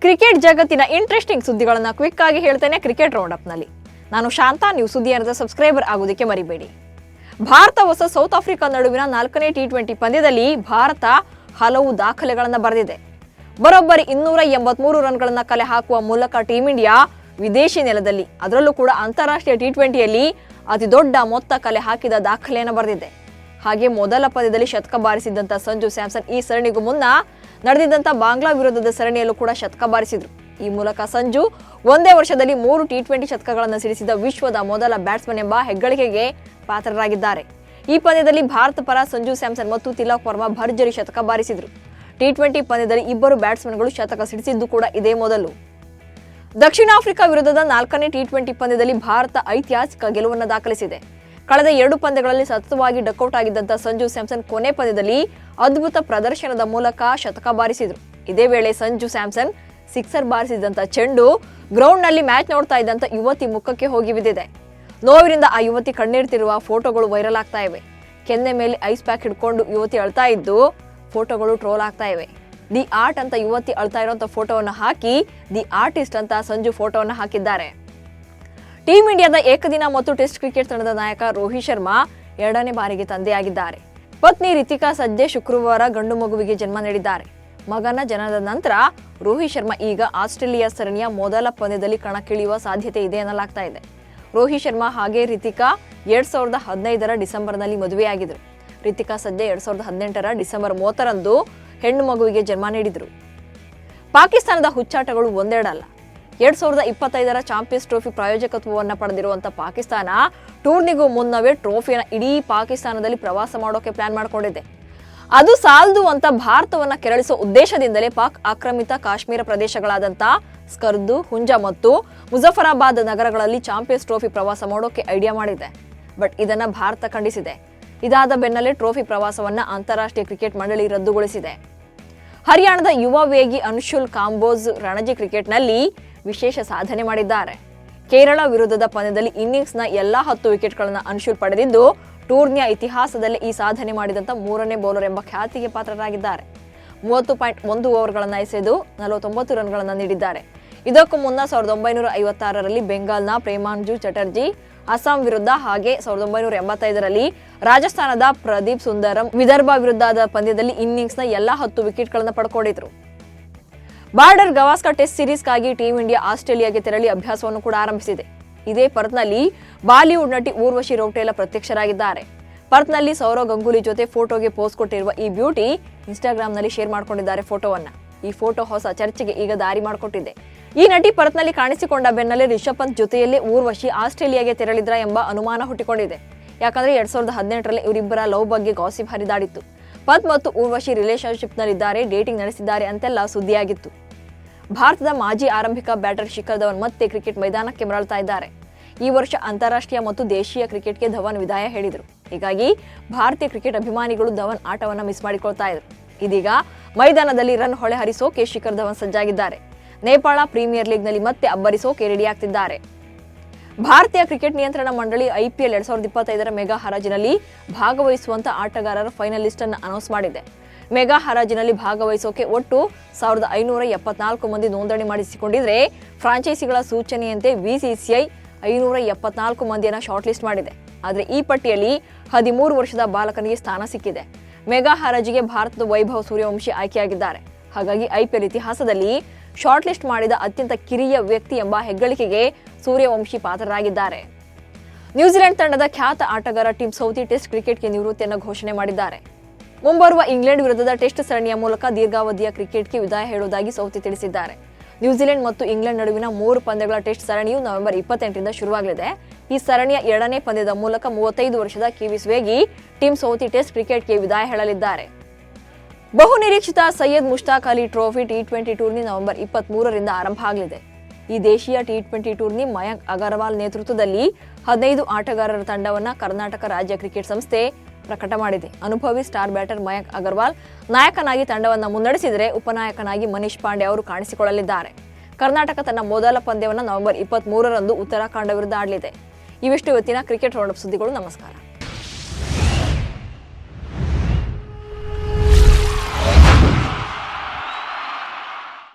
Cricket ಜಗತ್ತಿನ interesting ಸುದ್ದಿಗಳನ್ನು quick ಆಗಿ ಹೇಳ್ತೇನೆ ಕ್ರಿಕೆಟ್ ರೌಂಡ್ ಅಪ್ ನಲ್ಲಿ. ನಾನು ಶಾಂತಾ. ನೀವು ಸುದ್ದಿಯನ್ನದ ಸಬ್ಸ್ಕ್ರೈಬರ್ ಆಗೋದಕ್ಕೆ ಮರಿಬೇಡಿ. ಭಾರತ ಹೊಸ ಸೌತ್ ಆಫ್ರಿಕಾ ನಡುವಿನ 4ನೇ ಟಿ20 ಪಂದ್ಯದಲ್ಲಿ ಭಾರತ ಹಲವು ದಾಖಲೆಗಳನ್ನು ಬರೆದಿದೆ. ಬರೋಬ್ಬರಿ 283 ರನ್ಗಳನ್ನು ಕಲೆ ಹಾಕುವ ಮೂಲಕ ಟೀಂ ಇಂಡಿಯಾ ವಿದೇಶಿ ನೆಲದಲ್ಲಿ, ಅದರಲ್ಲೂ ಕೂಡ ಅಂತಾರಾಷ್ಟ್ರೀಯ ಟಿ20ಯಲ್ಲಿ ಅತಿ ದೊಡ್ಡ ಮೊತ್ತ ಕಲೆ ಹಾಕಿದ ದಾಖಲೆಯನ್ನು ಬರೆದಿದೆ. ಹಾಗೆ ಮೊದಲ ಪಂದ್ಯದಲ್ಲಿ ಶತಕ ಬಾರಿಸಿದಂತ ಸಂಜು ಸ್ಯಾಮ್ಸನ್ ಈ ಸರಣಿಗೂ ಮುನ್ನ ನಡೆದಿದ್ದಂತ ಬಾಂಗ್ಲಾ ವಿರುದ್ಧದ ಸರಣಿಯಲ್ಲೂ ಕೂಡ ಶತಕ ಬಾರಿಸಿದ್ರು. ಈ ಮೂಲಕ ಸಂಜು ಒಂದೇ ವರ್ಷದಲ್ಲಿ 3 ಟಿ20 ಶತಕಗಳನ್ನು ಸಿಡಿಸಿದ ವಿಶ್ವದ ಮೊದಲ ಬ್ಯಾಟ್ಸ್ಮನ್ ಎಂಬ ಹೆಗ್ಗಳಿಕೆಗೆ ಪಾತ್ರರಾಗಿದ್ದಾರೆ. ಈ ಪಂದ್ಯದಲ್ಲಿ ಭಾರತ ಪರ ಸಂಜು ಸ್ಯಾಮ್ಸನ್ ಮತ್ತು ತಿಲಕ್ ವರ್ಮಾ ಭರ್ಜರಿ ಶತಕ ಬಾರಿಸಿದ್ರು. ಟಿ20 ಪಂದ್ಯದಲ್ಲಿ ಇಬ್ಬರು ಬ್ಯಾಟ್ಸ್ಮನ್ಗಳು ಶತಕ ಸಿಡಿಸಿದ್ದು ಕೂಡ ಇದೇ ಮೊದಲು. ದಕ್ಷಿಣ ಆಫ್ರಿಕಾ ವಿರುದ್ಧದ 4ನೇ ಟಿ20 ಪಂದ್ಯದಲ್ಲಿ ಭಾರತ ಐತಿಹಾಸಿಕ ಗೆಲುವನ್ನು ದಾಖಲಿಸಿದೆ. ಕಳೆದ 2 ಪಂದ್ಯಗಳಲ್ಲಿ ಸತತವಾಗಿ ಡಕ್ಔಟ್ ಆಗಿದ್ದಂತ ಸಂಜು ಸ್ಯಾಮ್ಸನ್ ಕೊನೆ ಪಂದ್ಯದಲ್ಲಿ ಅದ್ಭುತ ಪ್ರದರ್ಶನದ ಮೂಲಕ ಶತಕ ಬಾರಿಸಿದ್ರು. ಇದೇ ವೇಳೆ ಸಂಜು ಸ್ಯಾಮ್ಸನ್ ಸಿಕ್ಸರ್ ಬಾರಿಸಿದಂತ ಚೆಂಡು ಗ್ರೌಂಡ್ನಲ್ಲಿ ಮ್ಯಾಚ್ ನೋಡ್ತಾ ಇದ್ದಂತ ಯುವತಿ ಮುಖಕ್ಕೆ ಹೋಗಿ ಬಿದ್ದಿದೆ. ನೋವಿನಿಂದ ಆ ಯುವತಿ ಕಣ್ಣೀರ್ತಿರುವ ಫೋಟೋಗಳು ವೈರಲ್ ಆಗ್ತಾ ಇವೆ. ಕೆನ್ನೆ ಮೇಲೆ ಐಸ್ ಪ್ಯಾಕ್ ಹಿಡ್ಕೊಂಡು ಯುವತಿ ಅಳ್ತಾ ಇದ್ದು ಫೋಟೋಗಳು ಟ್ರೋಲ್ ಆಗ್ತಾ ಇವೆ. ದಿ ಆರ್ಟ್ ಅಂತ ಯುವತಿ ಅಳ್ತಾ ಇರುವಂತ ಫೋಟೋವನ್ನು ಹಾಕಿ ದಿ ಆರ್ಟಿಸ್ಟ್ ಅಂತ ಸಂಜು ಫೋಟೋವನ್ನು ಹಾಕಿದ್ದಾರೆ. ಟೀಂ ಇಂಡಿಯಾದ ಏಕದಿನ ಮತ್ತು ಟೆಸ್ಟ್ ಕ್ರಿಕೆಟ್ ತಂಡದ ನಾಯಕ ರೋಹಿತ್ ಶರ್ಮಾ 2ನೇ ಬಾರಿಗೆ ತಂದೆಯಾಗಿದ್ದಾರೆ. ಪತ್ನಿ ರಿತಿಕಾ ಸದ್ಯ ಶುಕ್ರವಾರ ಗಂಡು ಮಗುವಿಗೆ ಜನ್ಮ ನೀಡಿದ್ದಾರೆ. ಮಗನ ಜನನದ ನಂತರ ರೋಹಿತ್ ಶರ್ಮಾ ಈಗ ಆಸ್ಟ್ರೇಲಿಯಾ ಸರಣಿಯ ಮೊದಲ ಪಂದ್ಯದಲ್ಲಿ ಕಣಕ್ಕಿಳಿಯುವ ಸಾಧ್ಯತೆ ಇದೆ ಎನ್ನಲಾಗ್ತಾ ಇದೆ. ರೋಹಿತ್ ಶರ್ಮಾ ಹಾಗೆ ರಿತಿಕಾ 2015ರ ಡಿಸೆಂಬರ್ನಲ್ಲಿ ಮದುವೆಯಾಗಿದ್ರು. ರಿತಿಕಾ ಸದ್ಯ 2018ರ ಡಿಸೆಂಬರ್ 30ರಂದು ಹೆಣ್ಣು ಮಗುವಿಗೆ ಜನ್ಮ ನೀಡಿದ್ರು. ಪಾಕಿಸ್ತಾನದ ಹುಚ್ಚಾಟಗಳು ಒಂದೆರಡಲ್ಲ. 2025ರ ಚಾಂಪಿಯನ್ಸ್ ಟ್ರೋಫಿ ಪ್ರಾಯೋಜಕತ್ವವನ್ನು ಪಡೆದಿರುವಂತಹ ಪಾಕಿಸ್ತಾನ ಟೂರ್ನಿಗೂ ಮುನ್ನವೇ ಟ್ರೋಫಿಯನ್ನು ಇಡೀ ಪಾಕಿಸ್ತಾನದಲ್ಲಿ ಪ್ರವಾಸ ಮಾಡೋಕೆ ಪ್ಲಾನ್ ಮಾಡಿಕೊಂಡಿದೆ. ಅದು ಸಾಲದು ಅಂತ ಭಾರತವನ್ನ ಕೆರಳಿಸುವ ಉದ್ದೇಶದಿಂದಲೇ ಪಾಕ್ ಆಕ್ರಮಿತ ಕಾಶ್ಮೀರ ಪ್ರದೇಶಗಳಾದಂಥ ಸ್ಕರ್ದು, ಹುಂಜಾ ಮತ್ತು ಮುಜಫರಾಬಾದ್ ನಗರಗಳಲ್ಲಿ ಚಾಂಪಿಯನ್ಸ್ ಟ್ರೋಫಿ ಪ್ರವಾಸ ಮಾಡೋಕೆ ಐಡಿಯಾ ಮಾಡಿದೆ. ಬಟ್ ಇದನ್ನ ಭಾರತ ಖಂಡಿಸಿದೆ. ಇದಾದ ಬೆನ್ನಲ್ಲೇ ಟ್ರೋಫಿ ಪ್ರವಾಸವನ್ನ ಅಂತಾರಾಷ್ಟ್ರೀಯ ಕ್ರಿಕೆಟ್ ಮಂಡಳಿ ರದ್ದುಗೊಳಿಸಿದೆ. ಹರಿಯಾಣದ ಯುವ ವೇಗಿ ಅನ್ಶುಲ್ ಕಾಂಬೋಜ್ ರಣಜಿ ಕ್ರಿಕೆಟ್ನಲ್ಲಿ ವಿಶೇಷ ಸಾಧನೆ ಮಾಡಿದ್ದಾರೆ. ಕೇರಳ ವಿರುದ್ಧದ ಪಂದ್ಯದಲ್ಲಿ ಇನ್ನಿಂಗ್ಸ್ನ ಎಲ್ಲಾ 10 ವಿಕೆಟ್ಗಳನ್ನು ಅನ್ಶುಲ್ ಪಡೆದಿದ್ದು ಟೂರ್ನಿಯ ಇತಿಹಾಸದಲ್ಲೇ ಈ ಸಾಧನೆ ಮಾಡಿದಂತ 3ನೇ ಬೌಲರ್ ಎಂಬ ಖ್ಯಾತಿಗೆ ಪಾತ್ರರಾಗಿದ್ದಾರೆ. 30.1 ಓವರ್ಗಳನ್ನು ಎಸೆದು 49 ರನ್ಗಳನ್ನು ನೀಡಿದ್ದಾರೆ. ಇದಕ್ಕೂ ಮುನ್ನ 1956ರಲ್ಲಿ ಬೆಂಗಾಲ್ನ ಪ್ರೇಮಾಂಜು ಚಟರ್ಜಿ ಅಸ್ಸಾಂ ವಿರುದ್ಧ, ಹಾಗೆ 1985ರಲ್ಲಿ ರಾಜಸ್ಥಾನದ ಪ್ರದೀಪ್ ಸುಂದರಂ ವಿದರ್ಭ ವಿರುದ್ಧದ ಪಂದ್ಯದಲ್ಲಿ ಇನ್ನಿಂಗ್ಸ್ನ ಎಲ್ಲಾ 10 ವಿಕೆಟ್ಗಳನ್ನು ಪಡ್ಕೊಂಡಿದ್ರು. ಬಾರ್ಡರ್ ಗವಾಸ್ಕರ್ ಟೆಸ್ಟ್ ಸೀರೀಸ್ಗಾಗಿ ಟೀಂ ಇಂಡಿಯಾ ಆಸ್ಟ್ರೇಲಿಯಾಗೆ ತೆರಳಿ ಅಭ್ಯಾಸವನ್ನು ಕೂಡ ಆರಂಭಿಸಿದೆ. ಇದೇ ಪರ್ತ್ನಲ್ಲಿ ಬಾಲಿವುಡ್ ನಟಿ ಊರ್ವಶಿ ರೌಟೇಲಾ ಪ್ರತ್ಯಕ್ಷರಾಗಿದ್ದಾರೆ. ಪರ್ತ್ನಲ್ಲಿ ಸೌರವ್ ಗಂಗೂಲಿ ಜೊತೆ ಫೋಟೋಗೆ ಪೋಸ್ ಕೊಟ್ಟಿರುವ ಈ ಬ್ಯೂಟಿ ಇನ್ಸ್ಟಾಗ್ರಾಮ್ನಲ್ಲಿ ಶೇರ್ ಮಾಡಿಕೊಂಡಿದ್ದಾರೆ ಫೋಟೋವನ್ನ. ಈ ಫೋಟೋ ಹೊಸ ಚರ್ಚೆಗೆ ಈಗ ದಾರಿ ಮಾಡಿಕೊಟ್ಟಿದೆ. ಈ ನಟಿ ಪರ್ತ್ನಲ್ಲಿ ಕಾಣಿಸಿಕೊಂಡ ಬೆನ್ನಲ್ಲೇ ರಿಷಬ್ ಪಂತ್ ಜೊತೆಯಲ್ಲೇ ಊರ್ವಶಿ ಆಸ್ಟ್ರೇಲಿಯಾಗೆ ತೆರಳಿದ್ರ ಎಂಬ ಅನುಮಾನ ಹುಟ್ಟಿಕೊಂಡಿದೆ. ಯಾಕಂದ್ರೆ 2018ರಲ್ಲಿ ಇವರಿಬ್ಬರ ಲವ್ ಬಗ್ಗೆ ಗಾಸಿಪ್ ಹರಿದಾಡಿತ್ತು. ಪಂತ್ ಮತ್ತು ಊರ್ವಶಿ ರಿಲೇಶನ್ಶಿಪ್ನಲ್ಲಿದ್ದಾರೆ, ಡೇಟಿಂಗ್ ನಡೆಸಿದ್ದಾರೆ ಅಂತೆಲ್ಲ ಸುದ್ದಿಯಾಗಿತ್ತು. ಭಾರತದ ಮಾಜಿ ಆರಂಭಿಕ ಬ್ಯಾಟರ್ ಶಿಖರ್ ಧವನ್ ಮತ್ತೆ ಕ್ರಿಕೆಟ್ ಮೈದಾನಕ್ಕೆ ಮರಳ್ತಾ ಇದ್ದಾರೆ. ಈ ವರ್ಷ ಅಂತಾರಾಷ್ಟ್ರೀಯ ಮತ್ತು ದೇಶೀಯ ಕ್ರಿಕೆಟ್ಗೆ ಧವನ್ ವಿದಾಯ ಹೇಳಿದರು. ಹೀಗಾಗಿ ಭಾರತೀಯ ಕ್ರಿಕೆಟ್ ಅಭಿಮಾನಿಗಳು ಧವನ್ ಆಟವನ್ನು ಮಿಸ್ ಮಾಡಿಕೊಳ್ತಾ ಇದ್ರು. ಇದೀಗ ಮೈದಾನದಲ್ಲಿ ರನ್ ಹೊಳೆ ಹರಿಸೋಕೆ ಶಿಖರ್ ಧವನ್ ಸಜ್ಜಾಗಿದ್ದಾರೆ. ನೇಪಾಳ ಪ್ರೀಮಿಯರ್ ಲೀಗ್ನಲ್ಲಿ ಮತ್ತೆ ಅಬ್ಬರಿಸೋಕೆ ರೆಡಿಯಾಗ್ತಿದ್ದಾರೆ. ಭಾರತೀಯ ಕ್ರಿಕೆಟ್ ನಿಯಂತ್ರಣ ಮಂಡಳಿ IPL 2025ರ ಮೆಗಾ ಹರಾಜಿನಲ್ಲಿ ಭಾಗವಹಿಸುವಂತ ಆಟಗಾರರ ಫೈನಲಿಸ್ಟ್ ಅನ್ನು ಅನೌನ್ಸ್ ಮಾಡಿದೆ. ಮೆಗಾ ಹರಾಜಿನಲ್ಲಿ ಭಾಗವಹಿಸೋಕೆ ಒಟ್ಟು 1574 ಮಂದಿ ನೋಂದಣಿ ಮಾಡಿಸಿಕೊಂಡಿದ್ರೆ, ಫ್ರಾಂಚೈಸಿಗಳ ಸೂಚನೆಯಂತೆ BCCI 574 ಮಂದಿಯನ್ನು ಶಾರ್ಟ್ ಲಿಸ್ಟ್ ಮಾಡಿದೆ. ಆದರೆ ಈ ಪಟ್ಟಿಯಲ್ಲಿ 13 ವರ್ಷದ ಬಾಲಕನಿಗೆ ಸ್ಥಾನ ಸಿಕ್ಕಿದೆ. ಮೆಗಾ ಹರಾಜಿಗೆ ಭಾರತದ ವೈಭವ್ ಸೂರ್ಯವಂಶಿ ಆಯ್ಕೆಯಾಗಿದ್ದಾರೆ. ಹಾಗಾಗಿ IPL ಇತಿಹಾಸದಲ್ಲಿ ಶಾರ್ಟ್ ಲಿಸ್ಟ್ ಮಾಡಿದ ಅತ್ಯಂತ ಕಿರಿಯ ವ್ಯಕ್ತಿ ಎಂಬ ಹೆಗ್ಗಳಿಕೆಗೆ ಸೂರ್ಯವಂಶಿ ಪಾತ್ರರಾಗಿದ್ದಾರೆ. ನ್ಯೂಜಿಲೆಂಡ್ ತಂಡದ ಖ್ಯಾತ ಆಟಗಾರ ಟಿಮ್ ಸೌಥಿ ಟೆಸ್ಟ್ ಕ್ರಿಕೆಟ್ಗೆ ನಿವೃತ್ತಿಯನ್ನು ಘೋಷಣೆ ಮಾಡಿದ್ದಾರೆ. ಮುಂಬರುವ ಇಂಗ್ಲೆಂಡ್ ವಿರುದ್ಧದ ಟೆಸ್ಟ್ ಸರಣಿಯ ಮೂಲಕ ದೀರ್ಘಾವಧಿಯ ಕ್ರಿಕೆಟ್ಗೆ ವಿದಾಯ ಹೇಳುವುದಾಗಿ ಸೌಥಿ ತಿಳಿಸಿದ್ದಾರೆ. ನ್ಯೂಜಿಲೆಂಡ್ ಮತ್ತು ಇಂಗ್ಲೆಂಡ್ ನಡುವಿನ 3 ಪಂದ್ಯಗಳ ಟೆಸ್ಟ್ ಸರಣಿಯು ನವೆಂಬರ್ 28ರಿಂದ ಶುರುವಾಗಲಿದೆ. ಈ ಸರಣಿಯ 2ನೇ ಪಂದ್ಯದ ಮೂಲಕ 35 ವರ್ಷದ ಕಿವೀಸ್ ವೇಗಿ ಟಿಮ್ ಸೌಥಿ ಟೆಸ್ಟ್ ಕ್ರಿಕೆಟ್ಗೆ ವಿದಾಯ ಹೇಳಲಿದ್ದಾರೆ. ಬಹುನಿರೀಕ್ಷಿತ ಸೈಯದ್ ಮುಷ್ತಾಕ್ ಅಲಿ ಟ್ರೋಫಿ ಟಿ20 ಟೂರ್ನಿ ನವೆಂಬರ್ 23ರಿಂದ ಆರಂಭ ಆಗಲಿದೆ. ಈ ದೇಶೀಯ ಟಿ20 ಟೂರ್ನಿ ಮಯಾಂಕ್ ಅಗರ್ವಾಲ್ ನೇತೃತ್ವದಲ್ಲಿ 15 ಆಟಗಾರರ ತಂಡವನ್ನು ಕರ್ನಾಟಕ ರಾಜ್ಯ ಕ್ರಿಕೆಟ್ ಸಂಸ್ಥೆ ಪ್ರಕಟ ಮಾಡಿದೆ. ಅನುಭವಿ ಸ್ಟಾರ್ ಬ್ಯಾಟರ್ ಮಯಾಂಕ್ ಅಗರ್ವಾಲ್ ನಾಯಕನಾಗಿ ತಂಡವನ್ನು ಮುನ್ನಡೆಸಿದರೆ, ಉಪನಾಯಕನಾಗಿ ಮನೀಶ್ ಪಾಂಡೆ ಅವರು ಕಾಣಿಸಿಕೊಳ್ಳಲಿದ್ದಾರೆ. ಕರ್ನಾಟಕ ತನ್ನ ಮೊದಲ ಪಂದ್ಯವನ್ನು ನವೆಂಬರ್ 23ರಂದು ಉತ್ತರಾಖಂಡ ವಿರುದ್ಧ ಆಡಲಿದೆ. ಇವಿಷ್ಟು ಇವತ್ತಿನ ಕ್ರಿಕೆಟ್ ರೌಂಡ್ ಅಪ್ ಸುದ್ದಿಗಳು. ನಮಸ್ಕಾರ.